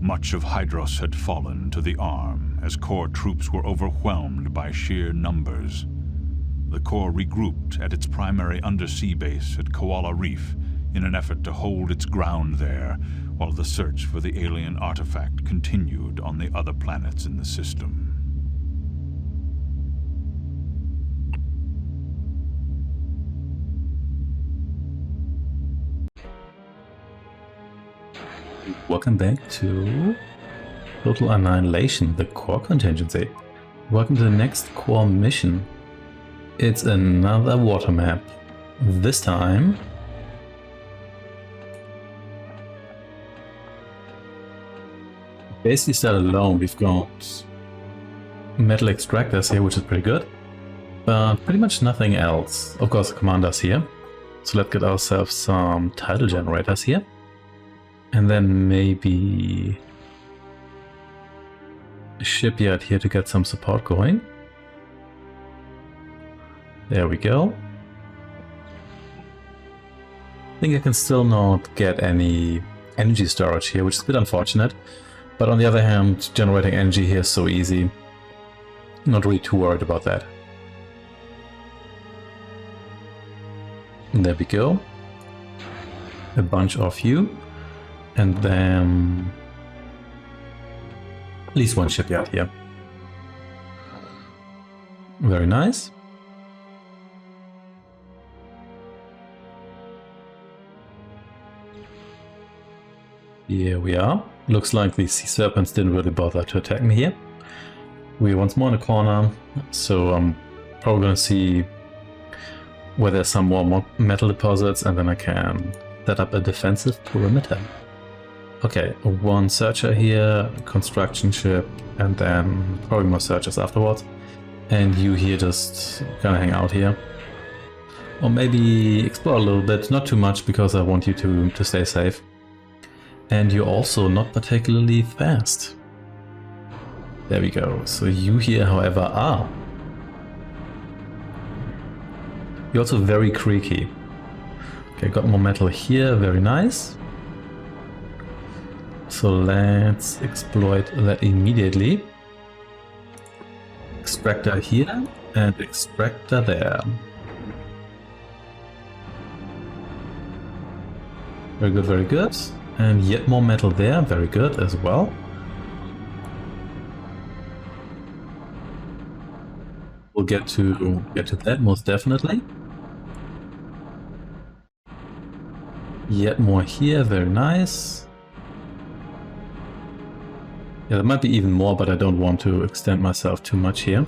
Much of Hydros had fallen to the arm as Core troops were overwhelmed by sheer numbers. The Core regrouped at its primary undersea base at Koala Reef in an effort to hold its ground there while the search for the alien artifact continued on the other planets in the system. Welcome back to Total Annihilation, the Core Contingency. Welcome to the next core mission. It's another water map. This time basically start alone. We've got metal extractors here, which is pretty good, but pretty much nothing else. Of course, the commander's here, so let's get ourselves some tidal generators here. And then maybe a shipyard here to get some support going. There we go. I think I can still not get any energy storage here, which is a bit unfortunate. But on the other hand, generating energy here is so easy. Not really too worried about that. And there we go. A bunch of you. And then at least one shipyard here. Very nice. Here we are. Looks like the sea serpents didn't really bother to attack me here. We're once more in a corner, so I'm probably going to see where there's some more metal deposits, and then I can set up a defensive perimeter. Okay, one searcher here, construction ship, and then probably more searchers afterwards. And you here just gonna hang out here. Or maybe explore a little bit, not too much because I want you to stay safe. And you're also not particularly fast. There we go. So you here, however, are. You're also very creaky. Okay, got more metal here, very nice. So let's exploit that immediately. Extractor here and extractor there. Very good, very good. And yet more metal there, very good as well. We'll get to that most definitely. Yet more here, very nice. Yeah, there might be even more, but I don't want to extend myself too much here.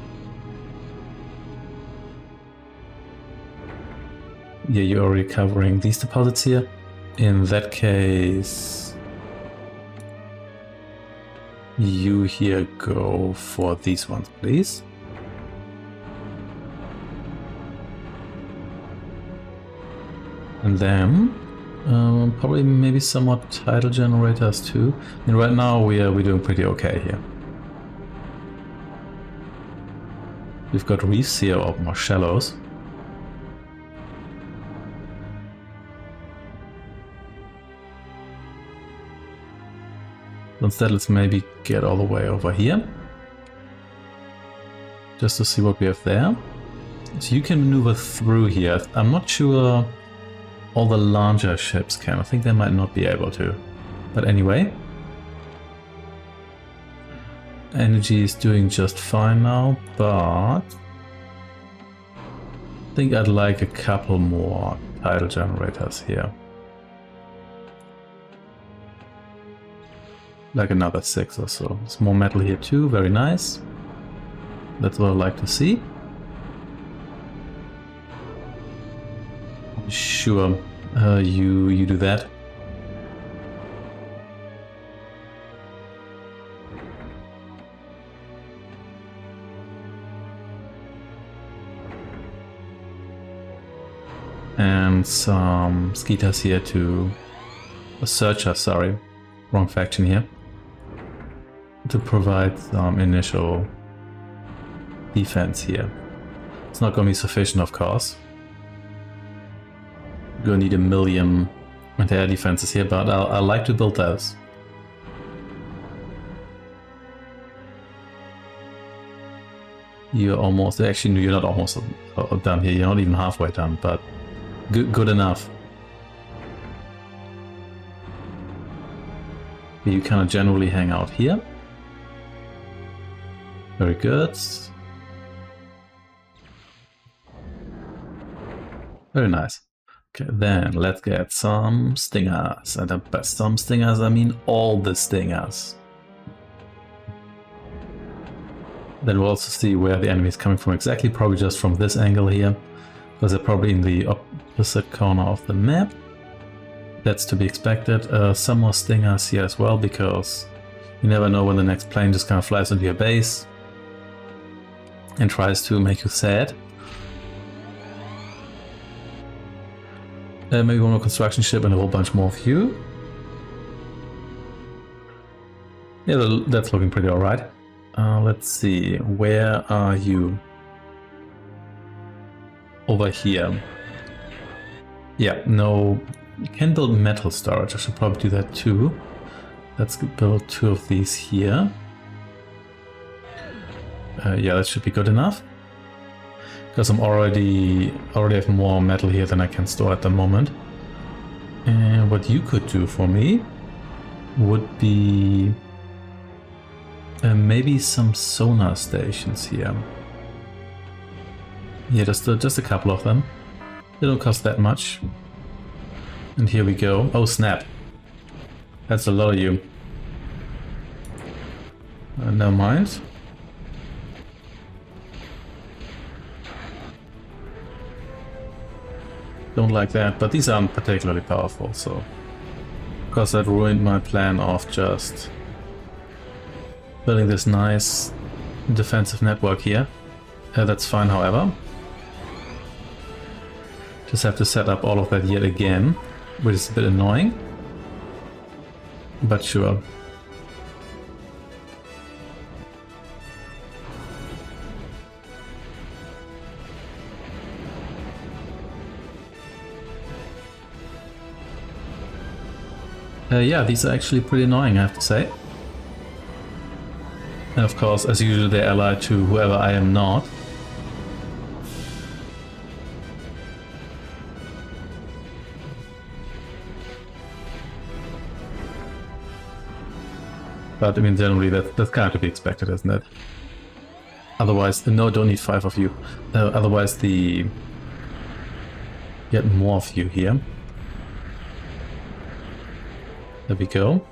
Yeah, you're already covering these deposits here. In that case, you here go for these ones, please. And then probably maybe somewhat tidal generators too. I mean, right now we're doing pretty okay here. We've got reefs here or more shallows. Instead, let's maybe get all the way over here. Just to see what we have there. So you can maneuver through here. I'm not sure all the larger ships can. I think they might not be able to. But anyway. Energy is doing just fine now, but I think I'd like a couple more tidal generators here. Like another 6 or so. There's more metal here too, very nice. That's what I like to see. Sure, you do that. And some skeeters here to... a searcher, sorry. Wrong faction here. To provide some initial defense here. It's not going to be sufficient, of course. We're going to need 1 million anti-air defenses here, but I like to build those. You're almost, actually, no, you're not almost done here. You're not even halfway done, but good enough. You kind of generally hang out here. Very good. Very nice. Okay, then let's get some stingers. And by some stingers, I mean all the stingers. Then we'll also see where the enemy is coming from exactly, probably just from this angle here, because they're probably in the opposite corner of the map. That's to be expected. Some more stingers here as well, because you never know when the next plane just kind of flies into your base and tries to make you sad. Maybe one more construction ship and a whole bunch more of you. Yeah, that's looking pretty alright. Let's see, where are you? Over here. Yeah, no, you can build metal storage. I should probably do that too. Let's build 2 of these here. Yeah, that should be good enough. Because I'm already have more metal here than I can store at the moment. And what you could do for me would be maybe some sonar stations here. Yeah, just a couple of them. They don't cost that much. And here we go. Oh snap! That's a lot of you. Never mind. Don't like that, but these aren't particularly powerful, so... Because that ruined my plan of just building this nice defensive network here. That's fine, however. Just have to set up all of that yet again, which is a bit annoying. But sure. Yeah, these are actually pretty annoying, I have to say. And of course, as usual, they're allied to whoever I am not. But I mean, generally, that's kind of to be expected, isn't it? Otherwise, no, don't need 5 of you. Otherwise, get more of you here. There we go.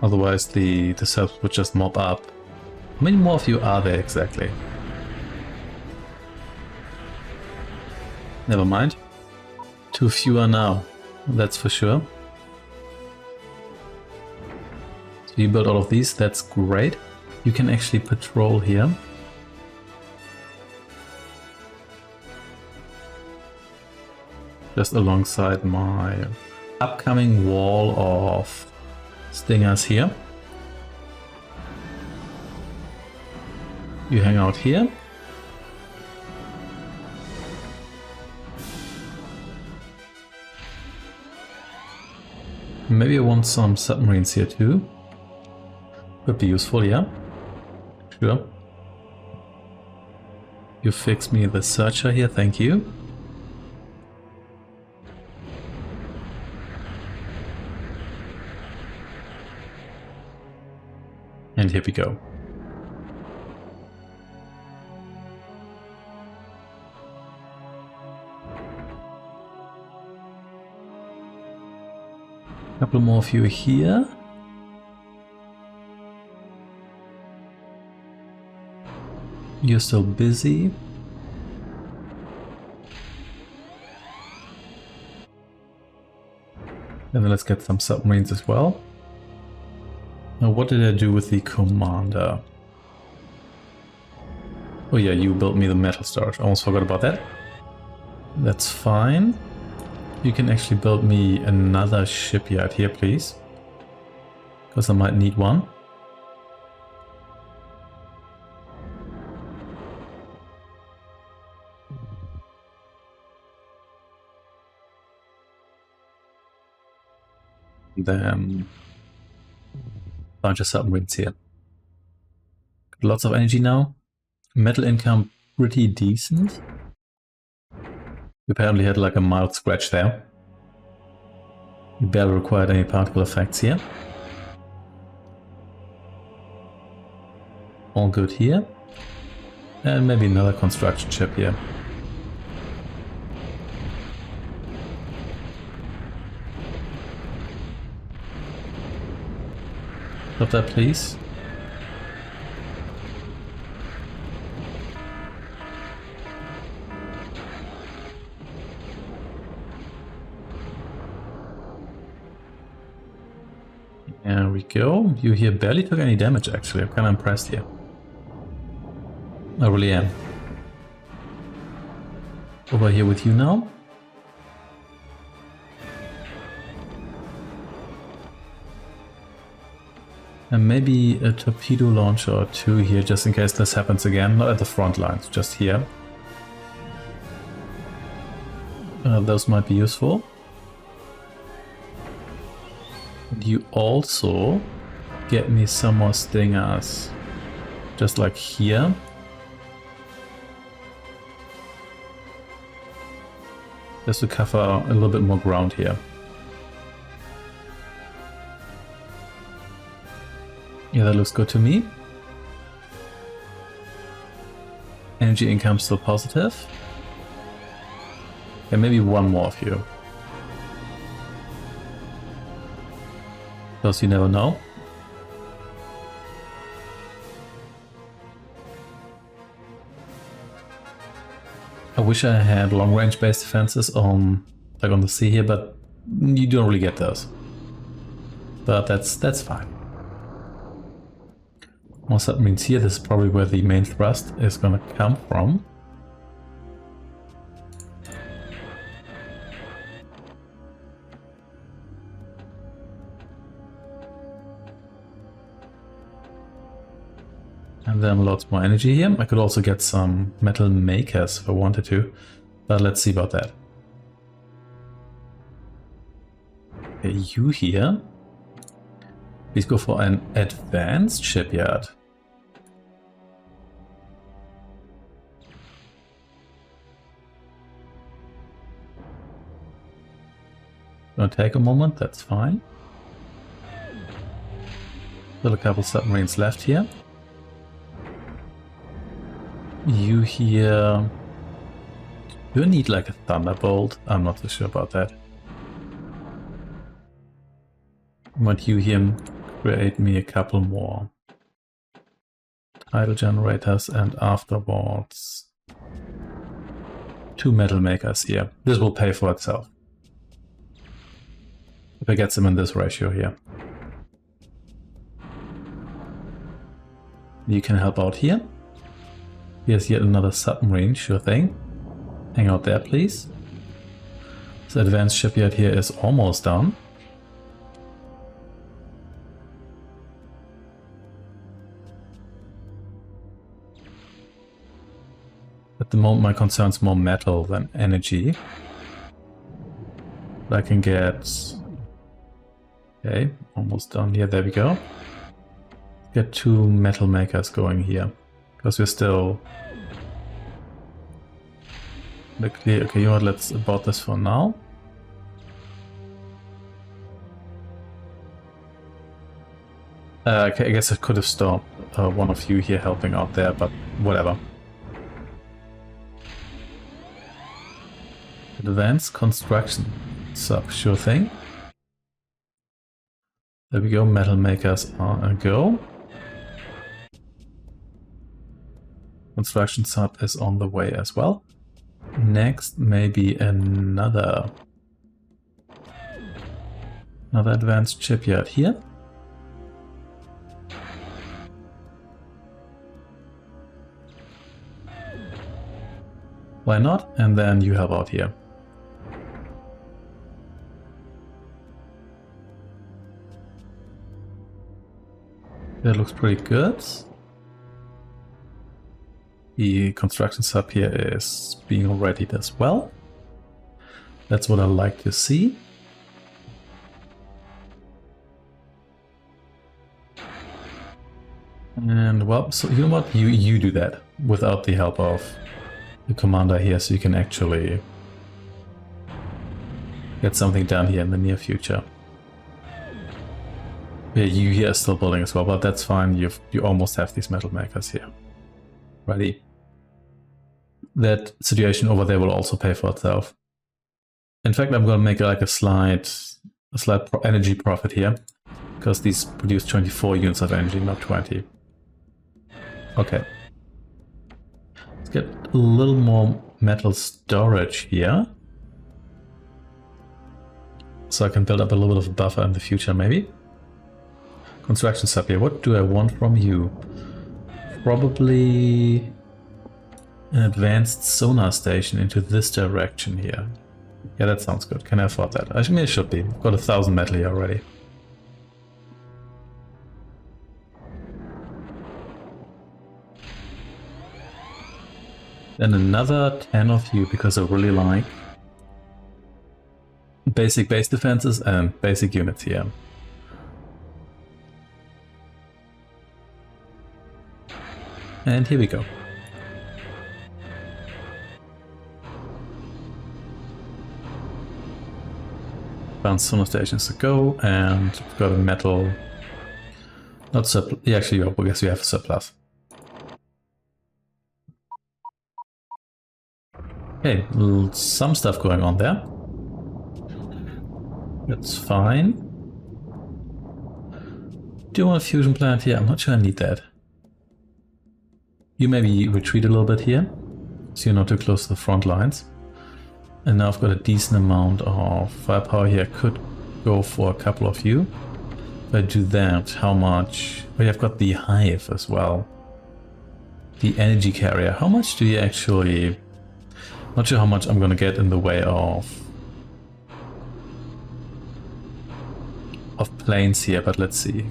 Otherwise the cells would just mob up. How many more of you are there exactly? Never mind. Too few are now, that's for sure. So you build all of these, that's great. You can actually patrol here. Just alongside my upcoming wall of stingers here. You hang out here. Maybe I want some submarines here too. Could be useful, yeah. Sure. You fix me the searcher here, thank you. And here we go. Couple more of you here. You're still busy. And then let's get some submarines as well. Now, what did I do with the commander? Oh yeah, you built me the metal storage. Almost forgot about that. That's fine. You can actually build me another shipyard here, please. Because I might need one. Then bunch of submarines here. Lots of energy now. Metal income pretty decent. We apparently had like a mild scratch there. We barely required any particle effects here. All good here. And maybe another construction chip here. Stop that, please. There we go. You here barely took any damage, actually. I'm kind of impressed here. I really am. Over here with you now. And maybe a torpedo launcher or two here, just in case this happens again. Not at the front lines, just here. Those might be useful. And you also get me some more stingers. Just like here. Just to cover a little bit more ground here. Yeah, that looks good to me. Energy income still positive. And maybe one more of you. Because you never know. I wish I had long-range based defenses on, like on the sea here, but you don't really get those. But that's fine. More submarines here. This is probably where the main thrust is going to come from. And then lots more energy here. I could also get some metal makers if I wanted to, but let's see about that. Okay, you here. Please go for an advanced shipyard. Gonna take a moment, that's fine. Still a couple submarines left here. You here... Do you need like a thunderbolt? I'm not so sure about that. But you here create me a couple more tidal generators and afterwards 2 metal makers here. This will pay for itself. If I get them in this ratio here. You can help out here. Here's yet another submarine, sure thing. Hang out there, please. This advanced shipyard here is almost done. At the moment my concern is more metal than energy. I can get... Okay, almost done here, there we go. Get 2 metal makers going here. Because we're still... clear. Okay, you know what, let's abort this for now. Okay, I guess I could have stopped one of you here helping out there, but whatever. Advanced construction sub, sure thing. There we go, metal makers are a go. Construction sub is on the way as well. Next, maybe another advanced shipyard here. Why not? And then you help out here. That looks pretty good. The construction sub here is being readied as well. That's what I like to see. And well, so you know what? You do that without the help of the commander here, so you can actually get something done here in the near future. Yeah, you here are still building as well, but that's fine. You almost have these metal makers here ready. That situation over there will also pay for itself. In fact, I'm going to make like a slight energy profit here, because these produce 24 units of energy, not 20. Okay. Let's get a little more metal storage here, so I can build up a little bit of a buffer in the future, maybe. Construction sub here. What do I want from you? Probably an advanced sonar station into this direction here. Yeah, that sounds good. Can I afford that? I mean, it should be. I've got 1,000 metal here already. Then another 10 of you, because I really like basic base defenses and basic units here. And here we go. Advanced sonar stations to go, and we've got a metal. Not surplus. Yeah, actually, I guess we have a surplus. Okay, some stuff going on there. That's fine. Do you want a fusion plant here? I'm not sure I need that. You maybe retreat a little bit here, so you're not too close to the front lines. And now I've got a decent amount of firepower here. I could go for a couple of you. If I do that, how much? Oh, yeah, I've got the hive as well. The energy carrier. How much do you actually... Not sure how much I'm going to get in the way of planes here, but let's see.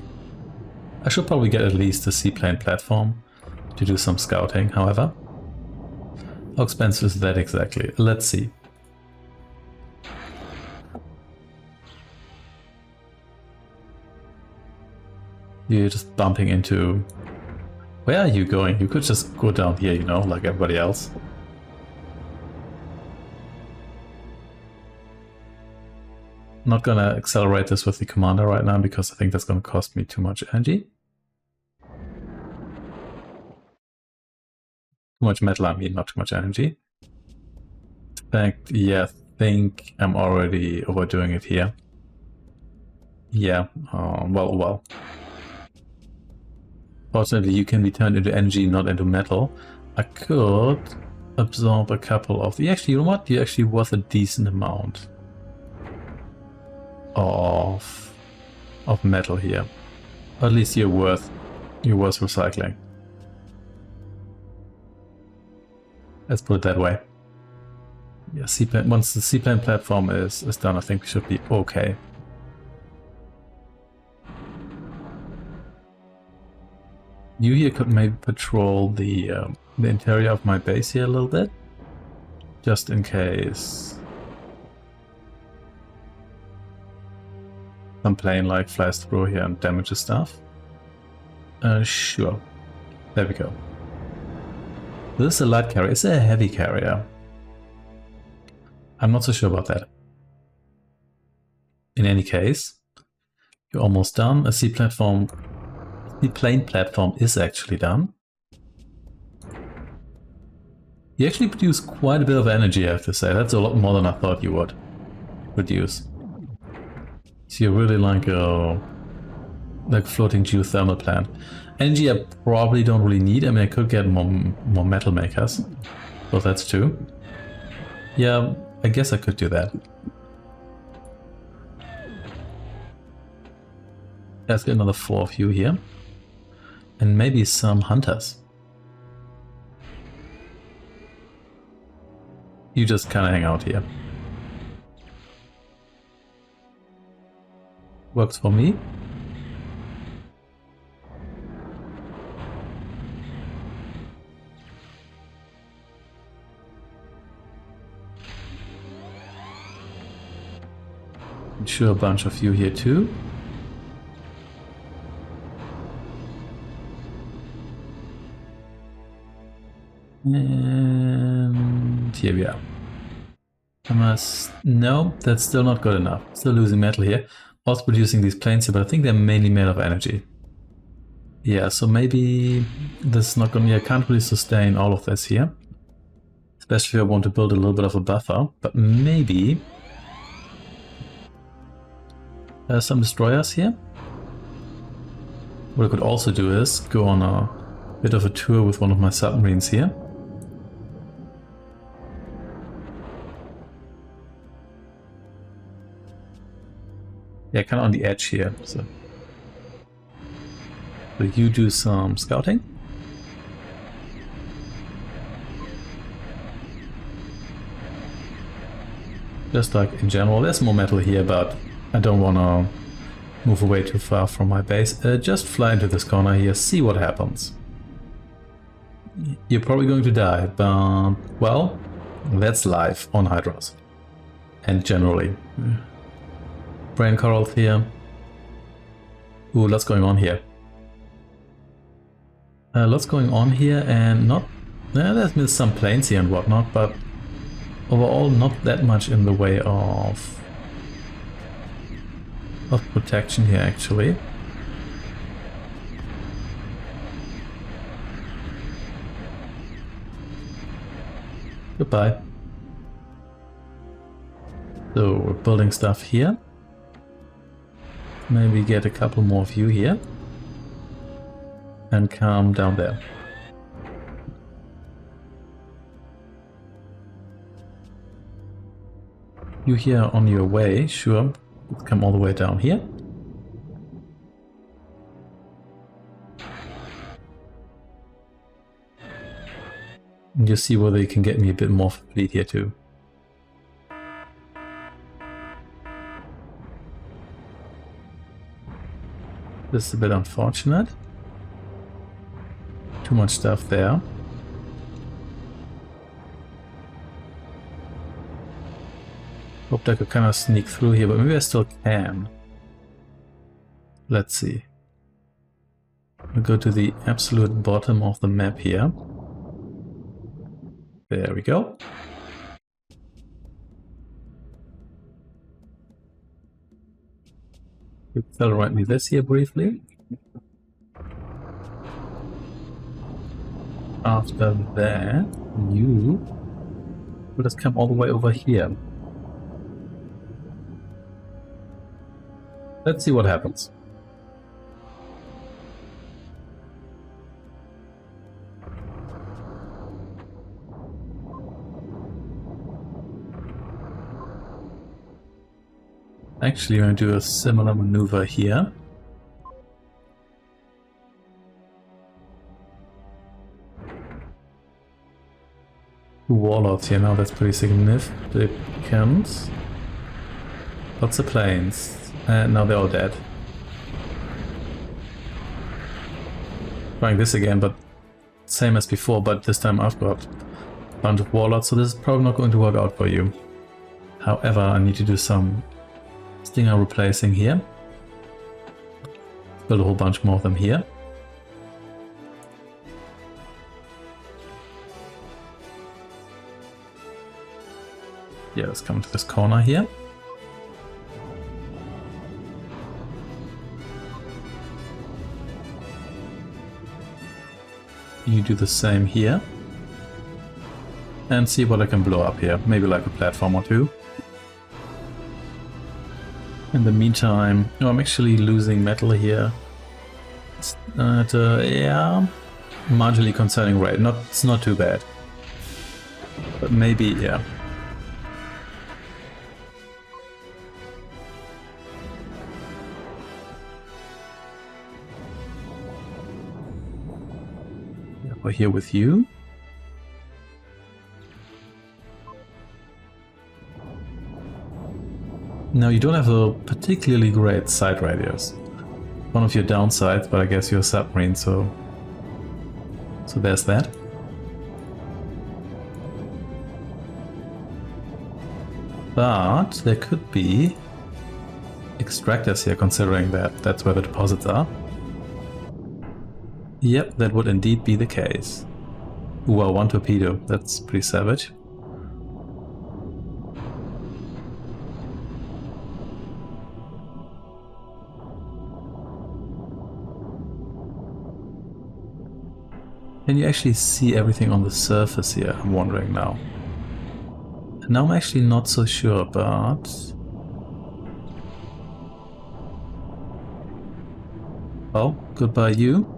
I should probably get at least a seaplane platform to do some scouting, however. How expensive is that exactly? Let's see. You're just bumping into... Where are you going? You could just go down here, you know, like everybody else. I'm not gonna accelerate this with the commander right now, because I think that's gonna cost me too much energy. Too much metal, I mean, not too much energy. In fact, yeah, I think I'm already overdoing it here. Yeah, well. Fortunately, you can be turned into energy, not into metal. I could absorb a couple of... Actually, you know what? You're actually worth a decent amount of metal here. Or at least you're worth recycling. Let's put it that way. Yeah, seaplane. Once the seaplane platform is done, I think we should be okay. You here could maybe patrol the interior of my base here a little bit, just in case some plane like flies through here and damages stuff. Sure. There we go. This is a light carrier. Is it a heavy carrier? I'm not so sure about that. In any case, you're almost done. A seaplane platform is actually done. You actually produce quite a bit of energy, I have to say. That's a lot more than I thought you would produce. So you're really like a floating geothermal plant. Energy I probably don't really need. I mean, I could get more metal makers. Well, that's true. Yeah, I guess I could do that. Let's get another 4 of you here. And maybe some hunters. You just kind of hang out here. Works for me. I'm sure a bunch of you here too. And here we are. No, that's still not good enough. Still losing metal here. Also producing these planes here, but I think they're mainly made of energy. Yeah, so maybe this is not gonna... I can't really sustain all of this here. Especially if I want to build a little bit of a buffer. But maybe... some destroyers here. What I could also do is go on a bit of a tour with one of my submarines here. Yeah, kind of on the edge here. So you do some scouting. Just like in general, there's more metal here, but I don't want to move away too far from my base. Just fly into this corner here, see what happens. You're probably going to die, but well, that's life on Hydras. And generally. Brain corals here. Ooh, lots going on here. Lots going on here, and not... there's been some planes here and whatnot, but overall not that much in the way of protection here, actually. Goodbye. So we're building stuff here. Maybe get a couple more of you here. And come down there. You here on your way, sure. Come all the way down here. And you see whether you can get me a bit more fleet here too. This is a bit unfortunate. Too much stuff there. Hoped I could kind of sneak through here, but maybe I still can. Let's see. We'll go to the absolute bottom of the map here. There we go. Accelerate me this here briefly. After that, you will just come all the way over here. Let's see what happens. Actually, I'm going to do a similar maneuver here. Two warlords here now, that's pretty significant. Lots of planes. And now they're all dead. Trying this again, but same as before, but this time I've got a bunch of warlords, so this is probably not going to work out for you. However, I need to do some stinger replacing here. Build a whole bunch more of them here. Yeah, let's come to this corner here. You do the same here. And see what I can blow up here. Maybe like a platform or two. In the meantime, no, I'm actually losing metal here. It's at yeah, marginally concerning rate. It's not too bad. But maybe, yeah. We're here with you. Now you don't have a particularly great side radius. One of your downsides, but I guess you're a submarine, so there's that. But there could be extractors here, considering that that's where the deposits are. Yep, that would indeed be the case. Wow, 1 torpedo. That's pretty savage. Can you actually see everything on the surface here? I'm wondering now. Now I'm actually not so sure, but... Oh, goodbye you.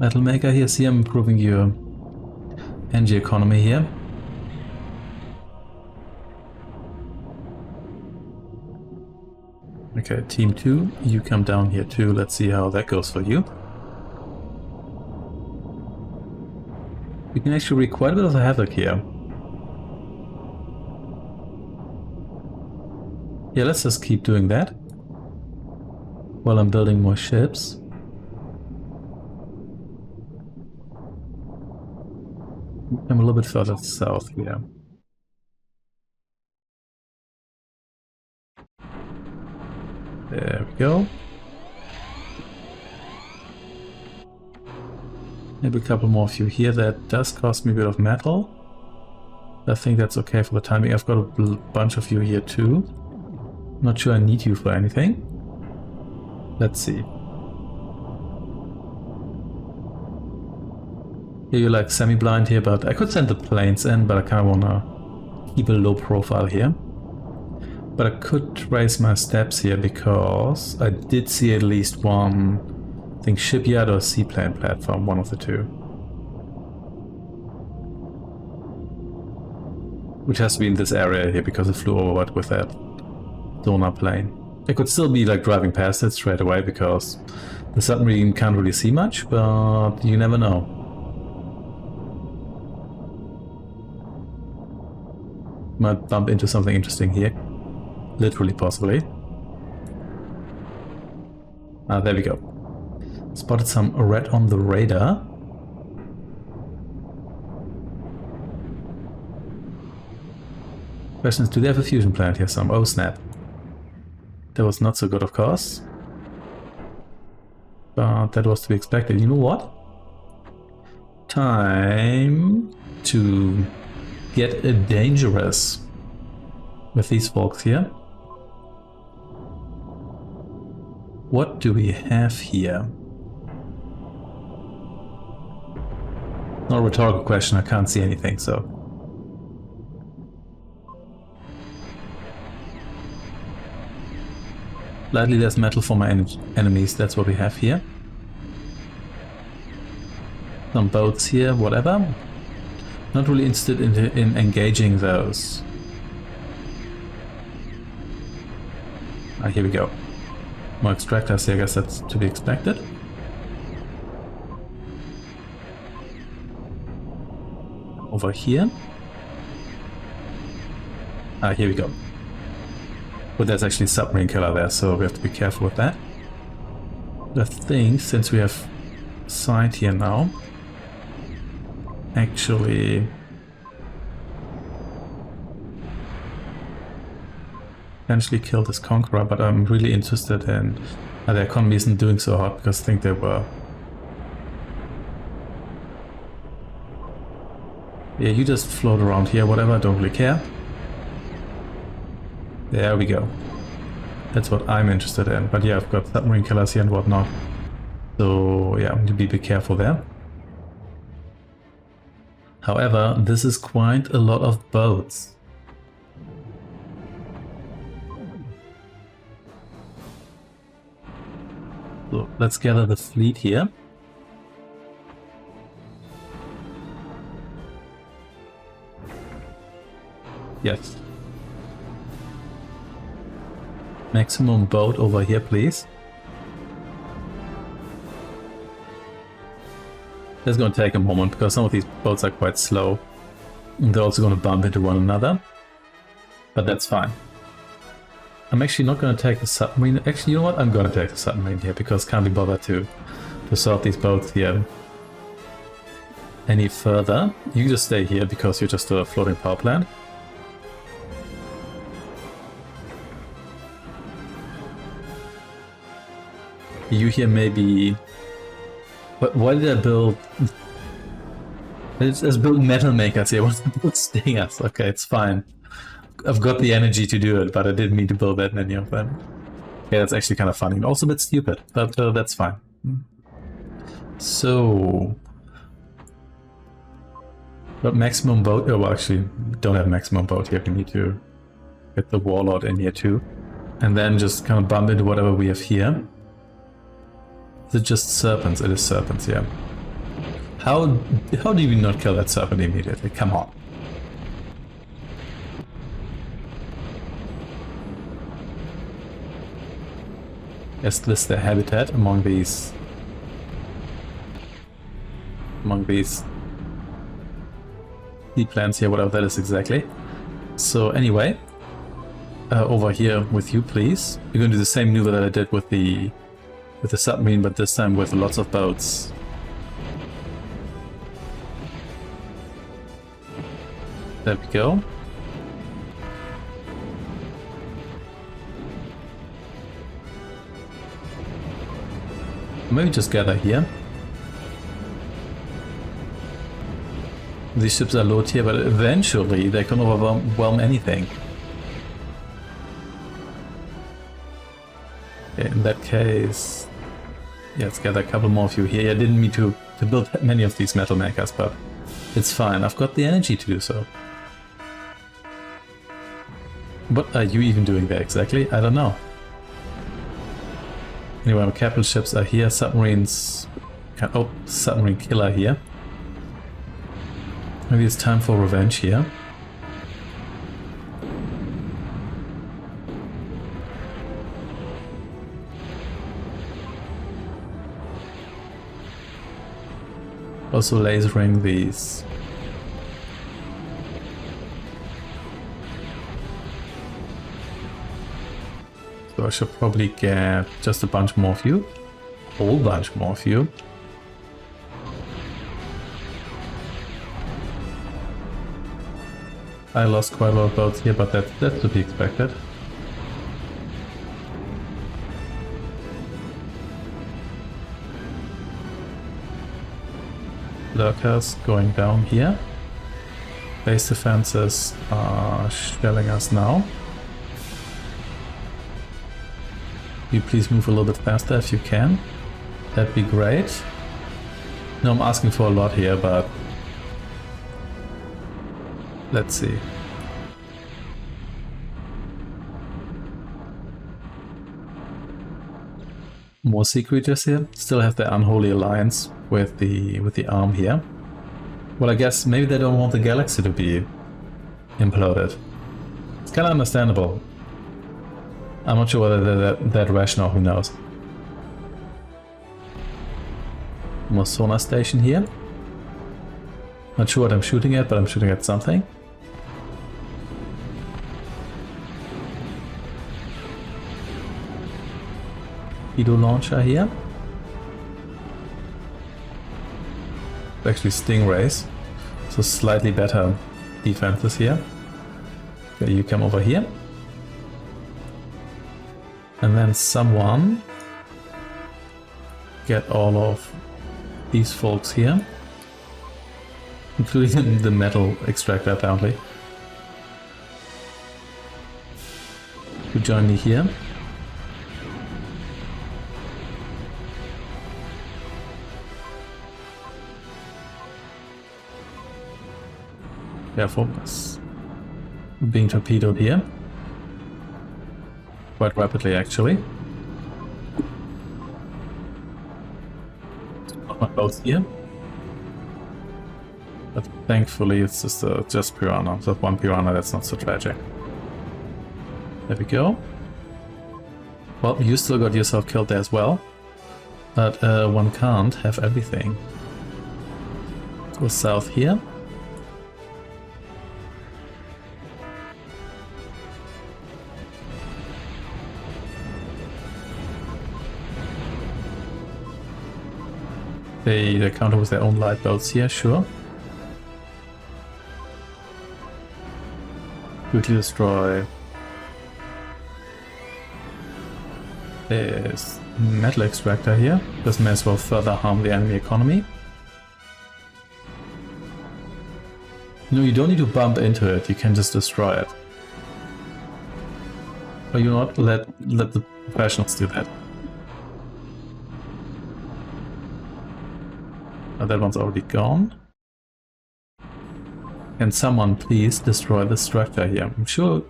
Metal Maker here, see I'm improving your energy economy here. Okay, team 2, you come down here too. Let's see how that goes for you. We can actually wreak quite a bit of havoc here. Yeah, let's just keep doing that while I'm building more ships. I'm a little bit further south here. There we go. Maybe a couple more of you here. That does cost me a bit of metal. I think that's okay for the timing. I've got a bunch of you here too. Not sure I need you for anything. Let's see. Yeah, you're like semi-blind here, but I could send the planes in, but I kind of want to keep a low profile here. But I could raise my steps here because I did see at least one, I think, shipyard or seaplane platform, one of the two. Which has to be in this area here because it flew over with that donor plane. I could still be like driving past it straight away because the submarine can't really see much, but you never know. Might bump into something interesting here. Literally, possibly. Ah, there we go. Spotted some red on the radar. Question is, do they have a fusion plant here? Some. Oh, snap. That was not so good, of course. But that was to be expected. You know what? Time to get dangerous with these folks here. What do we have here? Not a rhetorical question, I can't see anything, so. Slightly less metal for my enemies, that's what we have here. Some boats here, whatever. Not really interested in engaging those. Ah, here we go. More extractors here, I guess that's to be expected. Over here. Ah, here we go. But there's actually a submarine killer there, so we have to be careful with that. I think, since we have sight here now, actually potentially kill this Conqueror, but I'm really interested in the economy isn't doing so hot because I think they were. Yeah, you just float around here, whatever, I don't really care. There we go. That's what I'm interested in. But yeah, I've got submarine killers here and whatnot. So yeah, I'm gonna be careful there. However, this is quite a lot of boats. So let's gather the fleet here. Yes. Maximum boat over here, please. That's going to take a moment because some of these boats are quite slow. And they're also going to bump into one another. But that's fine. I'm actually not going to take the submarine. Actually, you know what? I'm going to take the submarine here because can't be bothered to sort these boats here any further. You can just stay here because you're just a floating power plant. You here maybe... But why did I build... Let's build metal makers here. What's the build stingers? Okay, it's fine. I've got the energy to do it, but I didn't mean to build that many of them. Yeah, that's actually kind of funny and also a bit stupid, but that's fine. So... But maximum boat... Oh, well, actually, we don't have maximum boat here. We need to get the warlord in here too. And then just kind of bump into whatever we have here. Is it just serpents? It is serpents, yeah. How do you not kill that serpent immediately? Come on. Just list their habitat among these sea plants here, whatever that is exactly. So anyway, over here with you, please. You're going to do the same maneuver that I did with the submarine, but this time with lots of boats. There we go. Maybe just gather here. These ships are low tier, but eventually they can overwhelm anything. Okay, in that case, yeah, let's gather a couple more of you here. I didn't mean to build that many of these metal makers, but it's fine. I've got the energy to do so. What are you even doing there exactly? I don't know. Anyway, our capital ships are here. Submarines... Oh, submarine killer here. Maybe it's time for revenge here. Also lasering these. So I should probably get just a bunch more of you. A whole bunch more of you. I lost quite a lot of boats here, but that's to be expected. Lurkers going down here. Base defenses are shelling us now. You please move a little bit faster if you can. That'd be great. No, I'm asking for a lot here, but let's see. More sea creatures here. Still have the unholy alliance with the arm here. Well, I guess maybe they don't want the galaxy to be imploded. It's kind of understandable. I'm not sure whether that rational, who knows. More sonar station here. Not sure what I'm shooting at, but I'm shooting at something. Torpedo launcher here. Actually stingrays, so slightly better defenses here. Okay, you come over here. And then someone get all of these folks here, including the metal extractor apparently, to join me here. Careful, being torpedoed here. Quite rapidly, actually. Not my boats here. But thankfully it's just piranha. So one piranha, that's not so tragic. There we go. Well, you still got yourself killed there as well. But one can't have everything. Go south here. They counter with their own light boats here, sure. Quickly destroy this metal extractor here. This may as well further harm the enemy economy. No, you don't need to bump into it, you can just destroy it. Or you not let the professionals do that. Oh, that one's already gone. Can someone please destroy the structure here? I'm sure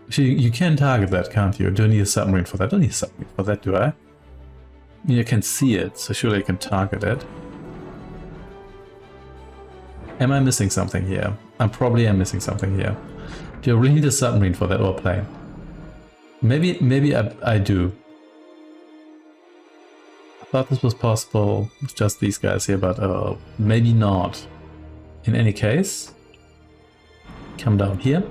you can target that, can't you? Do you need a submarine for that? Don't need a submarine for that, do I? You can see it, so surely you can target it. Am I missing something here? I probably am missing something here. Do you really need a submarine for that, or a plane? Maybe I do. I thought this was possible with just these guys here, but maybe not. In any case, come down here.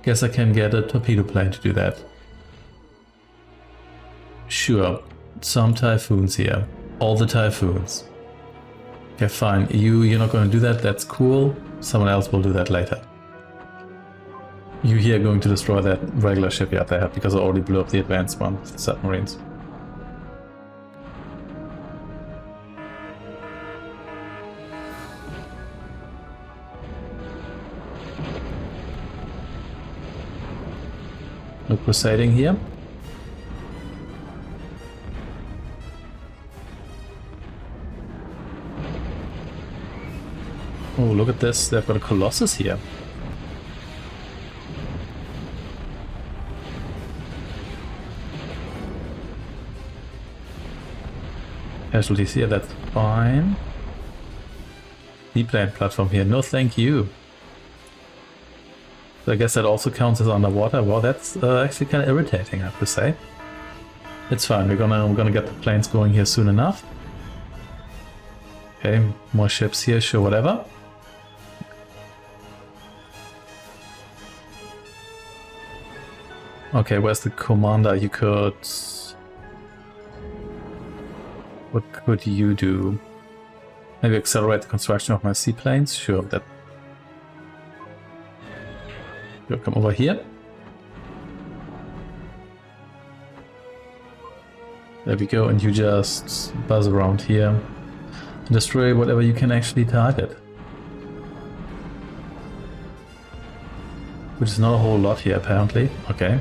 Guess I can get a torpedo plane to do that. Sure, some typhoons here. All the typhoons. Okay, fine. You're not going to do that. That's cool. Someone else will do that later. You here are going to destroy that regular shipyard they have because I already blew up the advanced one with the submarines. No crusading here. Oh, look at this. They've got a Colossus here. Casualties here, that's fine. Seaplane platform here. No, thank you. So I guess that also counts as underwater. Well, that's actually kind of irritating, I have to say. It's fine. We're gonna get the planes going here soon enough. Okay, more ships here. Sure, whatever. Okay, where's the commander? You could... What could you do? Maybe accelerate the construction of my seaplanes? Sure, that... You'll come over here. There we go, and you just buzz around here and destroy whatever you can actually target. Which is not a whole lot here, apparently. Okay.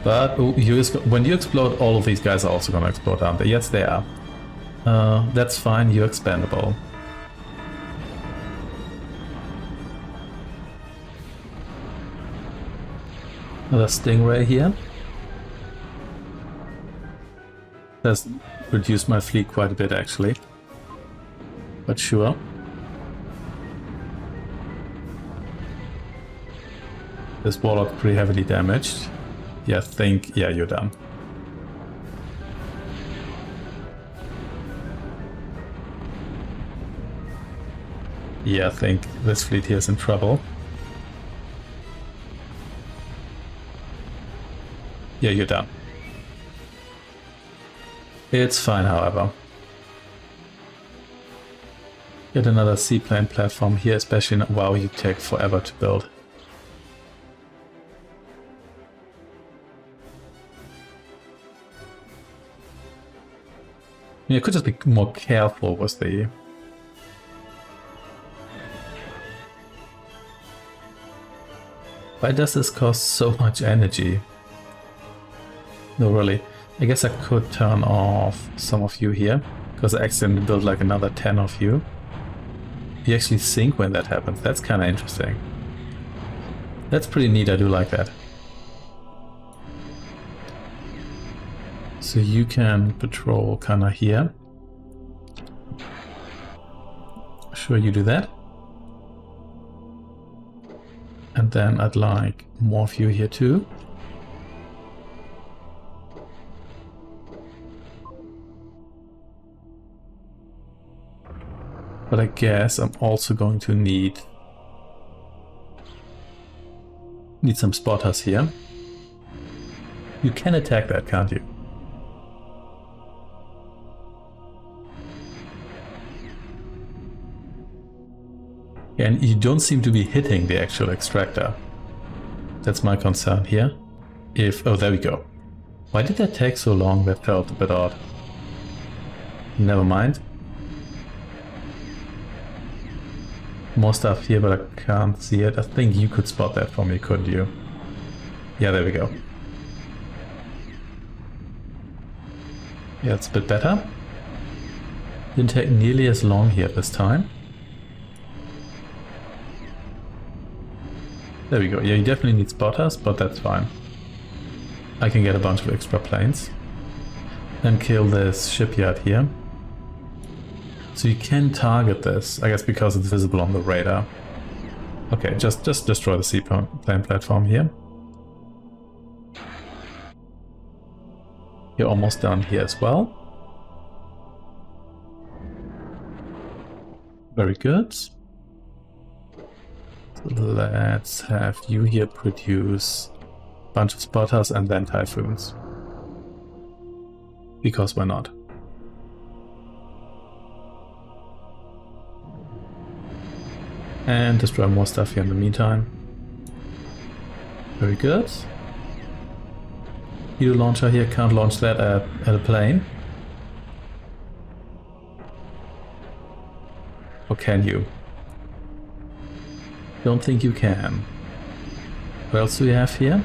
But when you explode, all of these guys are also going to explode, aren't they? Yes, they are. That's fine, you're expendable. Another Stingray here. That's reduced my fleet quite a bit, actually. But sure. This warlock pretty heavily damaged. Yeah, yeah, you're done. Yeah, I think this fleet here is in trouble. Yeah, you're done. It's fine, however. Get another seaplane platform here, especially wow, you take forever to build. You could just be more careful with the... Why does this cost so much energy? No, really. I guess I could turn off some of you here, because I accidentally built like another 10 of you. You actually sink when that happens. That's kind of interesting. That's pretty neat, I do like that. So you can patrol kind of here. Sure, you do that. And then I'd like more of you here too. But I guess I'm also going to need some spotters here. You can attack that, can't you? And you don't seem to be hitting the actual extractor. That's my concern here. Oh, there we go. Why did that take so long? That felt a bit odd. Never mind. More stuff here, but I can't see it. I think you could spot that for me, couldn't you? Yeah, there we go. Yeah, it's a bit better. Didn't take nearly as long here this time. There we go. Yeah, you definitely need spotters, but that's fine. I can get a bunch of extra planes. And kill this shipyard here. So you can target this, I guess because it's visible on the radar. Okay, just destroy the seaplane platform here. You're almost done here as well. Very good. Let's have you here produce a bunch of spotters and then typhoons. Because why not? And destroy more stuff here in the meantime. Very good. You launcher here can't launch that at a plane. Or can you? Don't think you can. What else do we have here?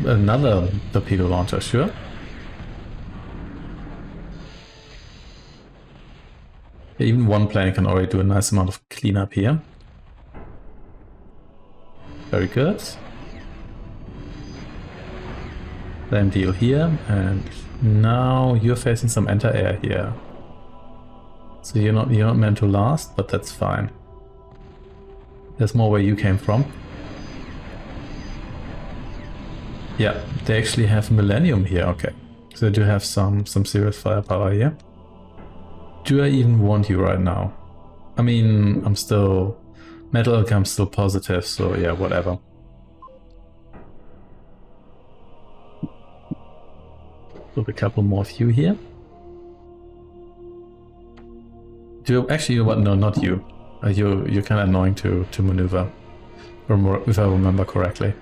Another torpedo launcher, sure. Even one plane can already do a nice amount of cleanup here. Very good. Same deal here, and now you're facing some anti-air here. So you're not meant to last, but that's fine. There's more where you came from. Yeah, they actually have Millennium here, okay. So they do have some serious firepower here. Do I even want you right now? I mean, I'm still... Metal Alchem's still positive, so yeah, whatever. Put a couple more of you here. Actually, you know what? No, not you. You're kind of annoying to maneuver, if I remember correctly.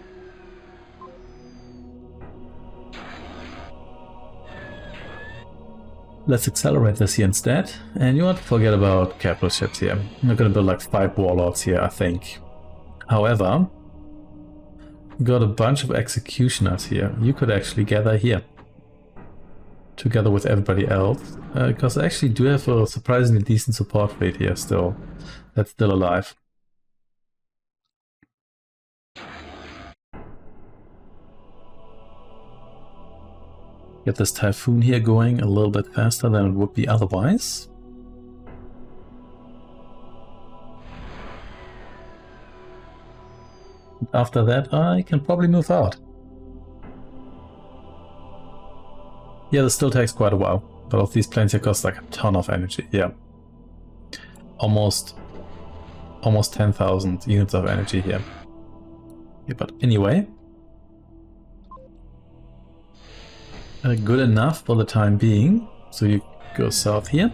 Let's accelerate this here instead. And you want to forget about capital ships here. I'm not going to build like 5 warlords here, I think. However, we got a bunch of executioners here. You could actually gather here, together with everybody else, because I actually do have a surprisingly decent support fleet here still, that's still alive. Get this typhoon here going a little bit faster than it would be otherwise. After that, I can probably move out. Yeah, this still takes quite a while, but all these planes here cost like a ton of energy. Yeah, almost 10,000 units of energy here. Yeah, but anyway, good enough for the time being. So you go south here.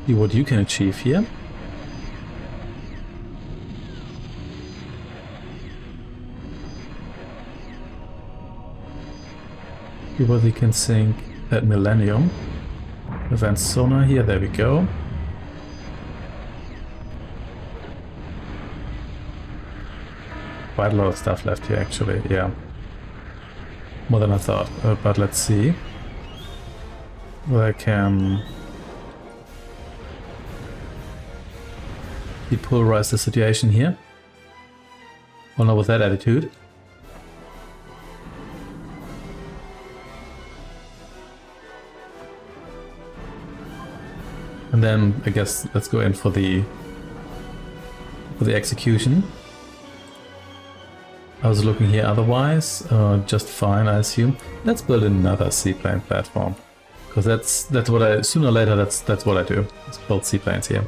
See what you can achieve here. See what we can sink at Millennium. Advanced sonar here, there we go. Quite a lot of stuff left here actually, yeah. More than I thought, but let's see. Well, I can depolarize the situation here. Well, not with that attitude. And then I guess let's go in for the execution. I was looking here otherwise, just fine I assume. Let's build another seaplane platform, because that's what I sooner or later that's what I do. Let's build seaplanes here.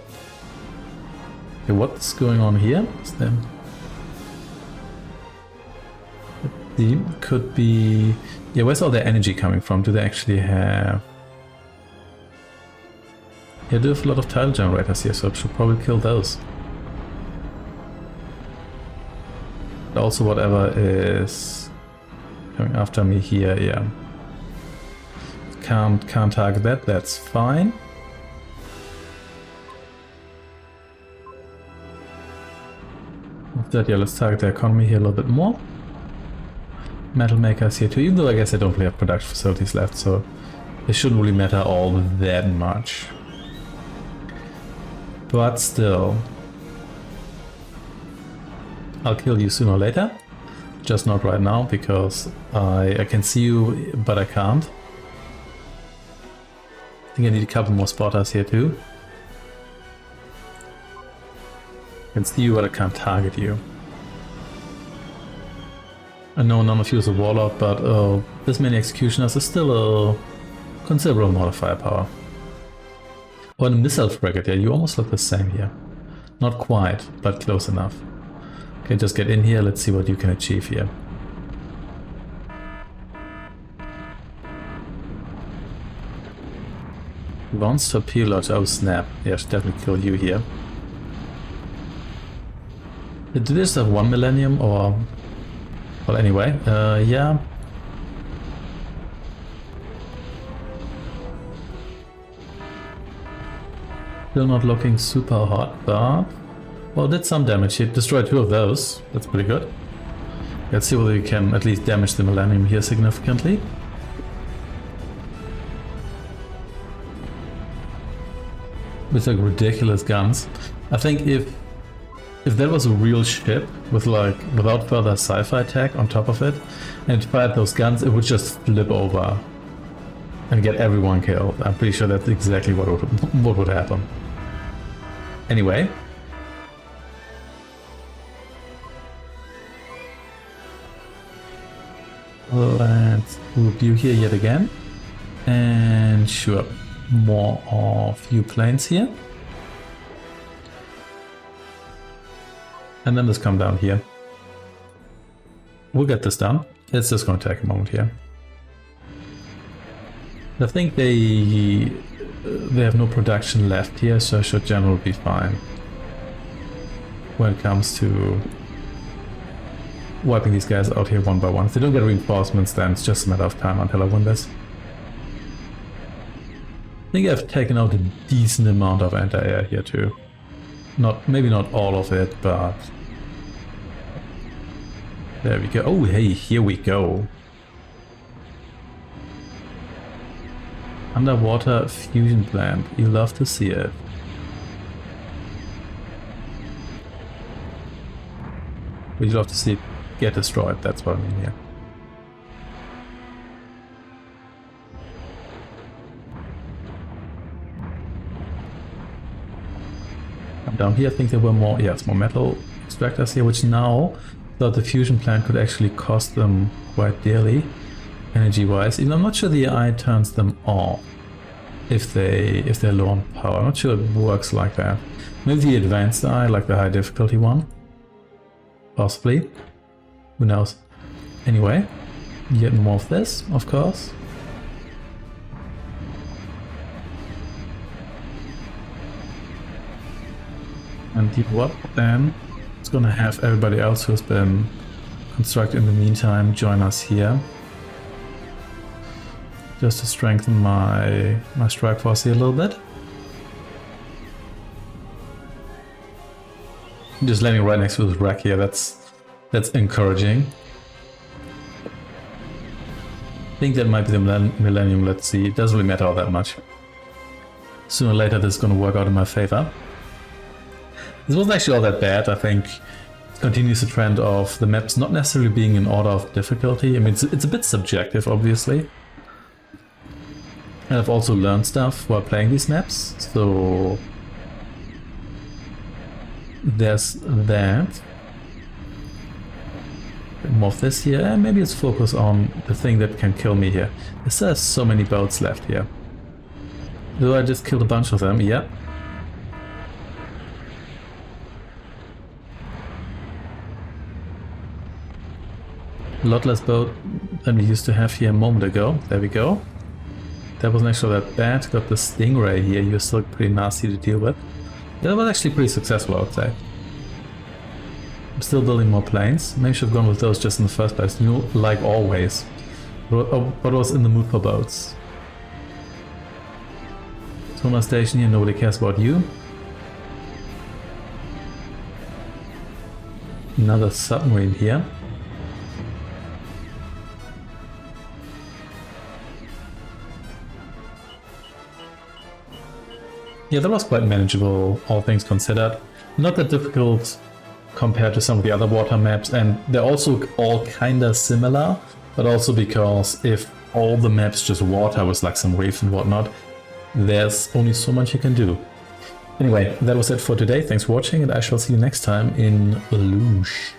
Okay, what's going on here? Is there... Could be... Yeah, where's all their energy coming from? Do they actually have... Yeah, they have a lot of tidal generators here, so I should probably kill those. But also whatever is coming after me here, yeah. Can't target that, that's fine. Instead, yeah, let's target the economy here a little bit more. Metal makers here too, even though I guess I don't really have production facilities left, so it shouldn't really matter all that much. But still, I'll kill you sooner or later. Just not right now, because I can see you, but I can't. I think I need a couple more spotters here too. I can see you, but I can't target you. I know none of you is a warlord, but this many executioners is still a considerable amount of firepower. Or a missile frigate, yeah, you almost look the same here. Not quite, but close enough. Okay, just get in here, let's see what you can achieve here. Advanced torpedo launch, oh snap, yeah, I should definitely kill you here. Did this have 1 millennium or... Well, anyway, yeah. Still not looking super hot, but... Well, did some damage. It destroyed 2 of those. That's pretty good. Let's see whether you can at least damage the millennium here significantly. With like ridiculous guns. I think if that was a real ship with like without further sci-fi tech on top of it, and it fired those guns, it would just flip over and get everyone killed. I'm pretty sure that's exactly what would happen. Anyway. Let's group you here yet again. And sure, more of you planes here. And then just come down here. We'll get this done. It's just going to take a moment here. I think they have no production left here, so I should generally be fine when it comes to wiping these guys out here one by one. If they don't get reinforcements, then it's just a matter of time until I win this. I think I've taken out a decent amount of anti-air here too. Maybe not all of it, but there we go. Oh, hey, here we go. Underwater fusion plant. You love to see it. We love to see it get destroyed. That's what I mean here. Down here, I think there were more, yes, more metal extractors here, which now thought the fusion plant could actually cost them quite dearly, energy-wise. Even I'm not sure the AI turns them off if they're low on power. I'm not sure it works like that. Maybe the advanced AI, like the high difficulty one, possibly. Who knows? Anyway, you get more of this, of course. And you know what, then it's gonna have everybody else who's been constructed in the meantime join us here. Just to strengthen my strike force here a little bit. Just landing right next to this wreck here, that's encouraging. I think that might be the Millennium, let's see. It doesn't really matter all that much. Sooner or later this is gonna work out in my favor. This wasn't actually all that bad. I think it continues the trend of the maps not necessarily being in order of difficulty. I mean, it's a bit subjective, obviously. And I've also learned stuff while playing these maps, so there's that. More of this here, and maybe let's focus on the thing that can kill me here. There's so many boats left here. Do I just killed a bunch of them? Yeah. A lot less boat than we used to have here a moment ago. There we go. That wasn't actually that bad. Got the Stingray here. You're still pretty nasty to deal with. That was actually pretty successful, I would say. still building more planes. Maybe should have gone with those just in the first place. You know, like always. What was in the mood for boats? Sonar station here, nobody cares about you. Another submarine here. Yeah, that was quite manageable, all things considered. Not that difficult compared to some of the other water maps, and they're also all kinda similar, but also because if all the maps just water with like some waves and whatnot, there's only so much you can do. Anyway, that was it for today. Thanks for watching, and I shall see you next time in Luge.